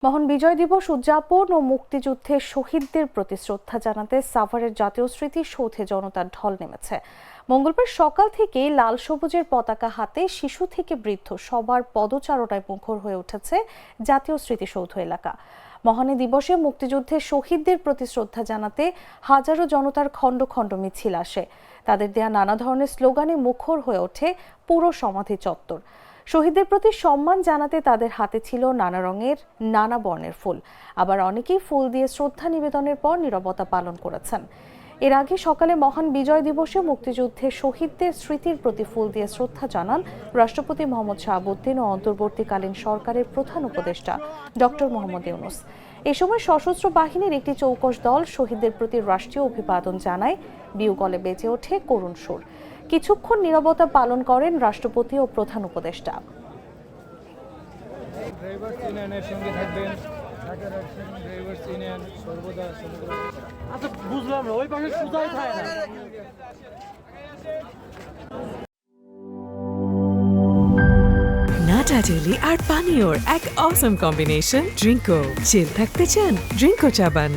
মহান বিজয় দিবস উদযাপন ও মুক্তিযুদ্ধের শহীদদের প্রতি শ্রদ্ধা জানাতে সাভারের জাতীয় স্মৃতিসৌধে জনতার ঢল নেমেছে। মঙ্গলবার সকাল থেকেই লাল সবুজের পতাকা হাতে শিশু থেকে বৃদ্ধ সবার পদচারণায় মুখর হয়ে উঠেছে জাতীয় স্মৃতিসৌধ এলাকা। মহান দিবসে মুক্তিযুদ্ধের শহীদদের প্রতি শ্রদ্ধা জানাতে হাজারো জনতার খণ্ড খণ্ড মিছিল আসে। তাদের দেয়া নানা ধরনের স্লোগানে মুখর হয়ে ওঠে পুরো সমাধি চত্বর। শহীদদের প্রতি সম্মান জানাতে তাদের হাতে ছিল নানা রঙের নানা বর্ণের ফুল। আবার অনেকেই ফুল দিয়ে শ্রদ্ধা নিবেদনের পর নীরবতা পালন করেছেন। এর আগে সকালে মহান বিজয় দিবসে মুক্তিযুদ্ধে শহীদদের স্মৃতির প্রতি ফুল দিয়ে শ্রদ্ধা জানান রাষ্ট্রপতি মোহাম্মদ শাহাবুদ্দিন ও অন্তর্বর্তীকালীন সরকারের প্রধান উপদেষ্টা ডক্টর মোহাম্মদ ইউনূস। এ সময় সশস্ত্র বাহিনীর একটি চৌকস দল শহীদদের প্রতি রাষ্ট্রীয় অভিবাদন জানায়। বিউগলে বেজে ওঠে করুণ সুর। কিছুক্ষণ নীরবতা পালন করেন রাষ্ট্রপতি ও প্রধান উপদেষ্টা। নাটা জেলি আর পানীয়র এক অসম কম্বিনেশন ড্রিঙ্কো। চিল থাকতে চান ড্রিঙ্কো চাবান।